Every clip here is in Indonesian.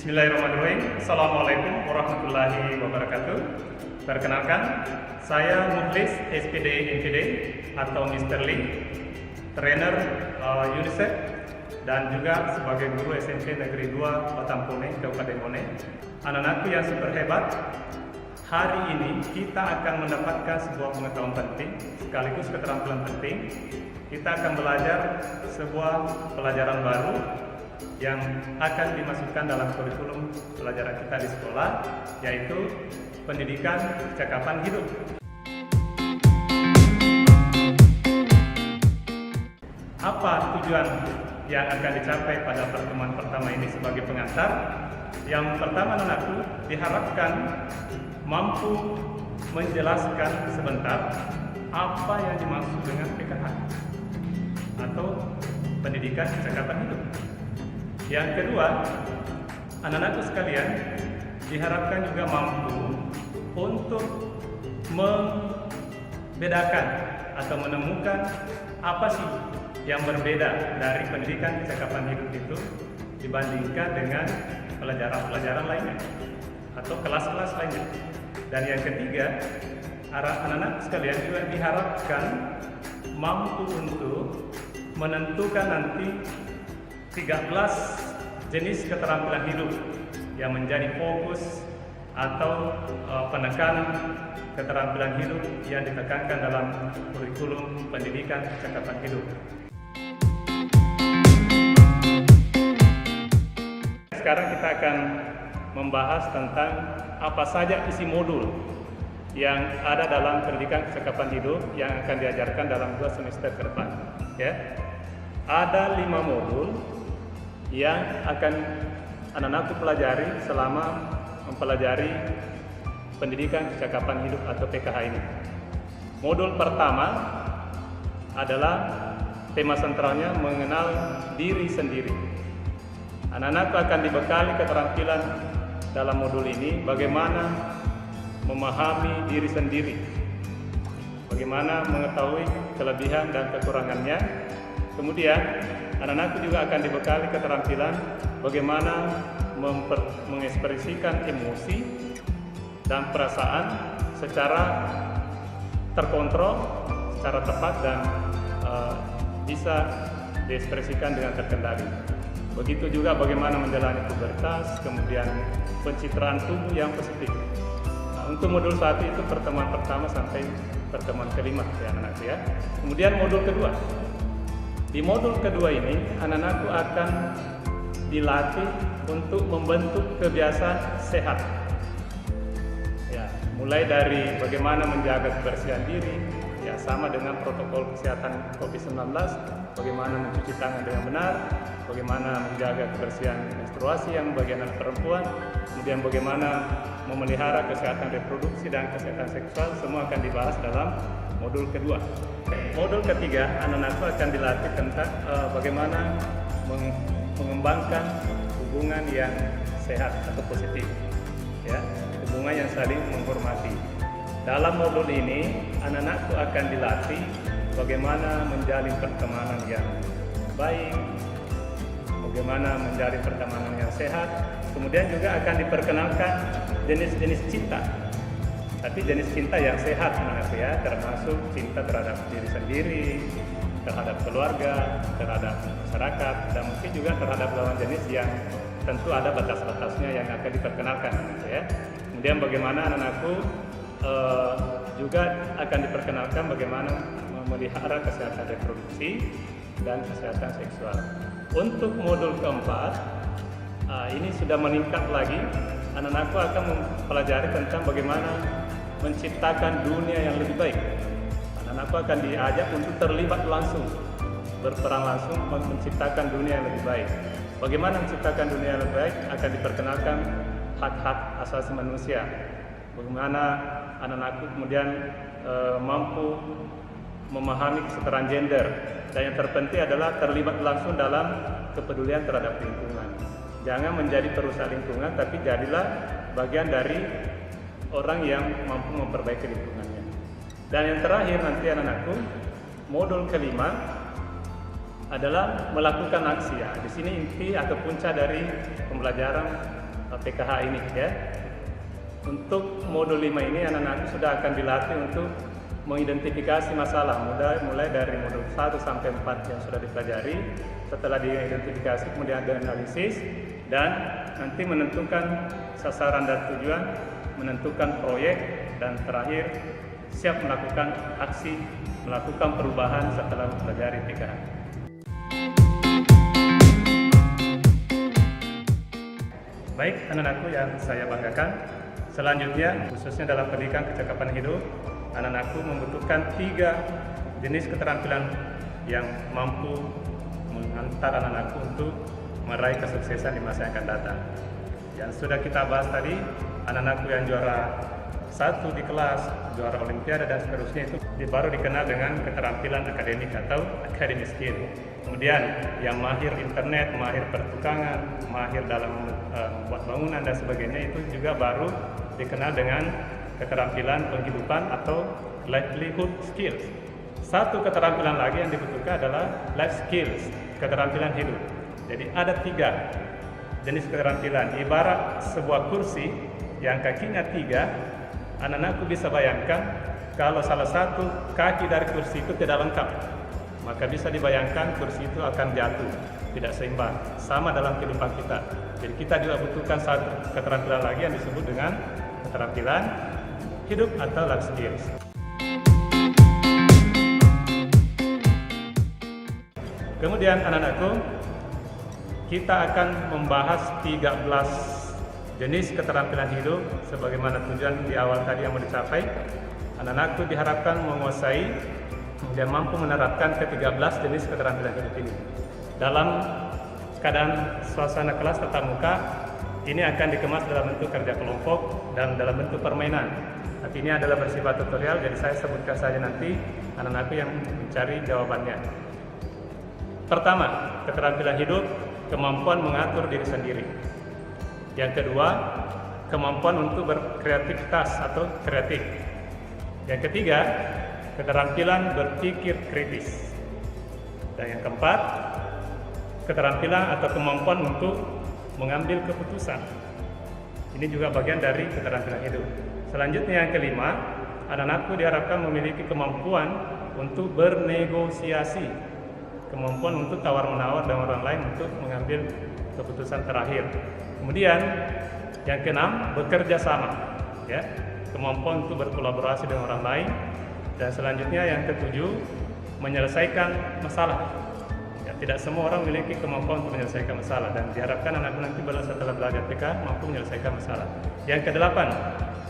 Bismillahirrahmanirrahim. Assalamualaikum warahmatullahi wabarakatuh. Perkenalkan, saya Mukhlis SPD NPD atau Mr. Lee, trainer UNICEF dan juga sebagai guru SMP Negeri 2 Batampone, Kabupaten Bone. Anak-anakku yang super hebat, hari ini kita akan mendapatkan sebuah pengetahuan penting sekaligus keterampilan penting. Kita akan belajar sebuah pelajaran baru yang akan dimasukkan dalam kurikulum pelajaran kita di sekolah, yaitu pendidikan kecakapan hidup. Apa tujuan yang akan dicapai pada pertemuan pertama ini sebagai pengantar? Yang pertama, anakku diharapkan mampu menjelaskan sebentar apa yang dimaksud dengan PKH atau pendidikan kecakapan hidup. Yang kedua, anak-anakku sekalian diharapkan juga mampu untuk membedakan atau menemukan apa sih yang berbeda dari pendidikan kecakapan hidup itu dibandingkan dengan pelajaran-pelajaran lainnya atau kelas-kelas lainnya. Dan yang ketiga, anak-anak sekalian juga diharapkan mampu untuk menentukan nanti 13 jenis keterampilan hidup yang menjadi fokus atau penekanan keterampilan hidup yang ditekankan dalam kurikulum pendidikan kecakapan hidup. Sekarang kita akan membahas tentang apa saja isi modul yang ada dalam pendidikan kecakapan hidup yang akan diajarkan dalam 2 semester ke depan. Ya. Ada 5 modul yang akan anak-anakku pelajari selama mempelajari pendidikan kecakapan hidup atau PKH ini. Modul pertama adalah tema sentralnya mengenal diri sendiri. Anak-anakku akan dibekali keterampilan dalam modul ini bagaimana memahami diri sendiri, bagaimana mengetahui kelebihan dan kekurangannya. Kemudian anak-anakku juga akan dibekali keterampilan bagaimana mengekspresikan emosi dan perasaan secara terkontrol, secara tepat dan bisa diekspresikan dengan terkendali. Begitu juga bagaimana menjalani pubertas, kemudian pencitraan tubuh yang positif. Nah, untuk modul 1 itu pertemuan pertama sampai pertemuan kelima ya anak-anakku ya. Kemudian modul kedua. Di modul kedua ini, anak-anakku akan dilatih untuk membentuk kebiasaan sehat. Ya, mulai dari bagaimana menjaga kebersihan diri, ya sama dengan protokol kesehatan COVID-19, bagaimana mencuci tangan dengan benar, bagaimana menjaga kebersihan menstruasi yang bagian anak perempuan, kemudian bagaimana memelihara kesehatan reproduksi dan kesehatan seksual, semua akan dibahas dalam modul kedua. Modul ketiga, anak-anakku akan dilatih tentang bagaimana mengembangkan hubungan yang sehat atau positif, ya, hubungan yang saling menghormati. Dalam modul ini, anak-anakku akan dilatih bagaimana menjalin pertemanan yang baik, bagaimana menjalin pertemanan yang sehat. Kemudian juga akan diperkenalkan jenis-jenis cinta. Tapi jenis cinta yang sehat anak-anakku ya, termasuk cinta terhadap diri sendiri, terhadap keluarga, terhadap masyarakat, dan mungkin juga terhadap lawan jenis yang tentu ada batas-batasnya yang akan diperkenalkan ya. Kemudian bagaimana anak-anakku juga akan diperkenalkan bagaimana memelihara kesehatan reproduksi dan kesehatan seksual. Untuk modul keempat, ini sudah meningkat lagi. Anak-anakku akan mempelajari tentang bagaimana menciptakan dunia yang lebih baik. Anak-anakku akan diajak untuk terlibat langsung, berperan langsung menciptakan dunia yang lebih baik. Bagaimana menciptakan dunia yang lebih baik akan diperkenalkan hak-hak asasi manusia. Bagaimana anak-anakku kemudian mampu memahami kesetaraan gender, dan yang terpenting adalah terlibat langsung dalam kepedulian terhadap lingkungan. Jangan menjadi perusak lingkungan, tapi jadilah bagian dari orang yang mampu memperbaiki lingkungannya. Dan yang terakhir nanti anak-anakku, modul kelima adalah melakukan aksi ya. Di sini inti atau puncak dari pembelajaran PKH ini ya. Untuk modul 5 ini anak-anak sudah akan dilatih untuk mengidentifikasi masalah mulai dari modul 1 sampai 4 yang sudah dipelajari. Setelah diidentifikasi kemudian ada analisis dan nanti menentukan sasaran dan tujuan, menentukan proyek, dan terakhir siap melakukan aksi, melakukan perubahan setelah mempelajari PKH. Baik anak-anakku yang saya banggakan, selanjutnya khususnya dalam pendidikan kecakapan hidup, anak-anakku membutuhkan 3 jenis keterampilan yang mampu mengantar anak-anakku untuk meraih kesuksesan di masa yang akan datang. Yang sudah kita bahas tadi, anak-anakku yang juara 1 di kelas, juara olimpiade dan seterusnya itu baru dikenal dengan keterampilan akademik atau academic skill. Kemudian yang mahir internet, mahir pertukangan, mahir dalam membuat bangunan dan sebagainya itu juga baru dikenal dengan keterampilan penghidupan atau livelihood skills. Satu keterampilan lagi yang dibutuhkan adalah life skills, keterampilan hidup. Jadi ada 3 jenis keterampilan. Ibarat sebuah kursi yang kakinya 3, anak-anakku bisa bayangkan kalau salah satu kaki dari kursi itu tidak lengkap, maka bisa dibayangkan kursi itu akan jatuh, tidak seimbang. Sama dalam kehidupan kita. Jadi kita juga butuhkan satu keterampilan lagi yang disebut dengan keterampilan hidup atau life skills. Kemudian anak-anakku, kita akan membahas 13 jenis keterampilan hidup sebagaimana tujuan di awal tadi yang mau dicapai. Anak-anakku diharapkan menguasai dan mampu menerapkan ke-13 jenis keterampilan hidup ini. Dalam keadaan suasana kelas tatap muka, ini akan dikemas dalam bentuk kerja kelompok dan dalam bentuk permainan. Tapi ini adalah bersifat tutorial, jadi saya sebutkan saja nanti anak-anakku yang mencari jawabannya. Pertama, keterampilan hidup, kemampuan mengatur diri sendiri. Yang kedua, kemampuan untuk berkreativitas atau kreatif. Yang ketiga, keterampilan berpikir kritis. Dan yang keempat, keterampilan atau kemampuan untuk mengambil keputusan. Ini juga bagian dari keterampilan hidup. Selanjutnya yang kelima, anak-anakku diharapkan memiliki kemampuan untuk bernegosiasi, kemampuan untuk tawar-menawar dengan orang lain untuk mengambil keputusan terakhir. Kemudian yang keenam, bekerja sama, ya, kemampuan untuk berkolaborasi dengan orang lain. Dan selanjutnya yang ketujuh, menyelesaikan masalah. Ya, tidak semua orang memiliki kemampuan untuk menyelesaikan masalah dan diharapkan anak nanti setelah belajar PK mampu menyelesaikan masalah. Yang kedelapan,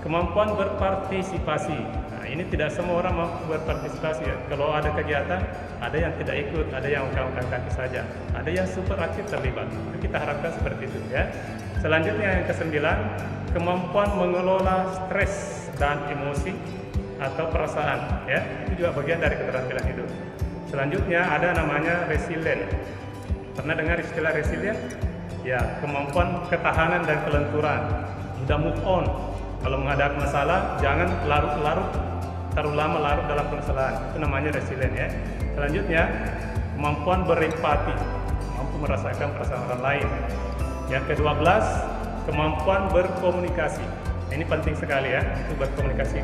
kemampuan berpartisipasi. Nah, ini tidak semua orang mampu berpartisipasi ya. Kalau ada kegiatan, ada yang tidak ikut, ada yang angkat kaki saja, ada yang super aktif terlibat. Kita harapkan seperti itu ya. Selanjutnya yang kesembilan, kemampuan mengelola stres dan emosi atau perasaan ya. Itu juga bagian dari keterampilan hidup. Selanjutnya ada namanya resilient. Pernah dengar istilah resilient? Ya, kemampuan ketahanan dan kelenturan, mudah move on. Kalau menghadapi masalah, jangan terlalu lama larut dalam permasalahan. Itu namanya resilient ya. Selanjutnya, kemampuan berempati, mampu merasakan perasaan orang lain. Yang ke-12, kemampuan berkomunikasi. Ini penting sekali ya, untuk berkomunikasi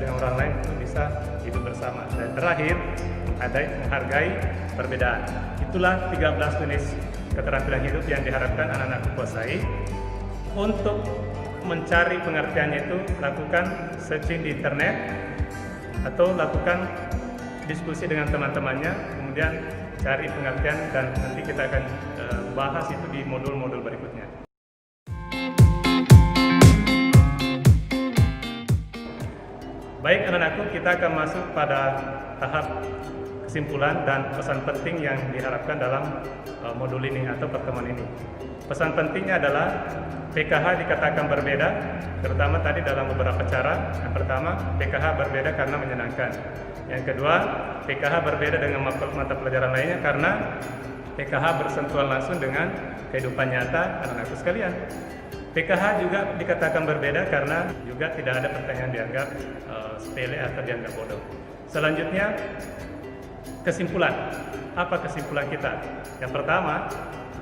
dengan orang lain untuk bisa hidup bersama. Dan terakhir, menghargai perbedaan. Itulah 13 jenis keterampilan hidup yang diharapkan anak-anak kuasai. Untuk mencari pengertiannya itu, lakukan searching di internet atau lakukan diskusi dengan teman-temannya, kemudian cari pengertian dan nanti kita akan bahas itu di modul-modul berikutnya. Baik anak-anakku, kita akan masuk pada tahap kesimpulan dan pesan penting yang diharapkan dalam modul ini atau pertemuan ini. Pesan pentingnya adalah PKH dikatakan berbeda, terutama tadi dalam beberapa cara. Yang pertama, PKH berbeda karena menyenangkan. Yang kedua, PKH berbeda dengan mata pelajaran lainnya karena PKH bersentuhan langsung dengan kehidupan nyata anak-anakku sekalian. PKH juga dikatakan berbeda karena juga tidak ada pertanyaan dianggap sepele atau dianggap bodoh. Selanjutnya, kesimpulan. Apa kesimpulan kita? Yang pertama,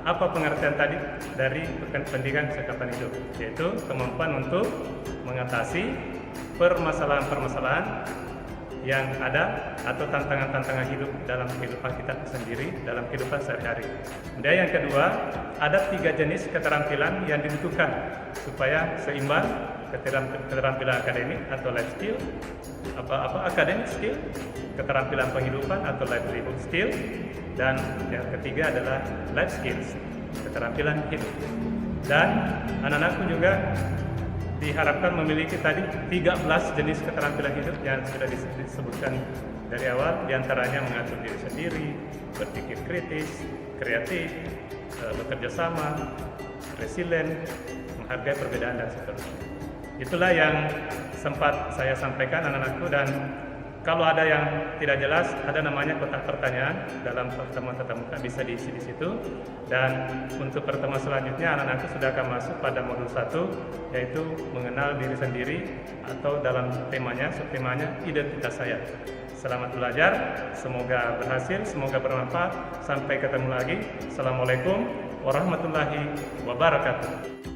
apa pengertian tadi dari pendidikan kesehatan hidup, yaitu kemampuan untuk mengatasi permasalahan-permasalahan yang ada atau tantangan-tantangan hidup dalam kehidupan kita sendiri, dalam kehidupan sehari-hari. Kemudian yang kedua, ada 3 jenis keterampilan yang dibutuhkan supaya seimbang: keterampilan akademik atau life skill, academic skill, keterampilan penghidupan atau livelihood skill, dan yang ketiga adalah life skills, keterampilan hidup. Dan anak-anakku juga diharapkan memiliki tadi 13 jenis keterampilan hidup yang sudah disebutkan dari awal, diantaranya mengatur diri sendiri, berpikir kritis, kreatif, bekerja sama, resilient, menghargai perbedaan, dan seterusnya. Itulah yang sempat saya sampaikan anak-anakku, dan kalau ada yang tidak jelas, ada namanya kotak pertanyaan dalam pertemuan tatap muka, bisa diisi di situ. Dan untuk pertemuan selanjutnya, anak-anakku sudah akan masuk pada modul 1, yaitu mengenal diri sendiri, atau dalam temanya, subtemanya, identitas saya. Selamat belajar, semoga berhasil, semoga bermanfaat. Sampai ketemu lagi. Assalamualaikum warahmatullahi wabarakatuh.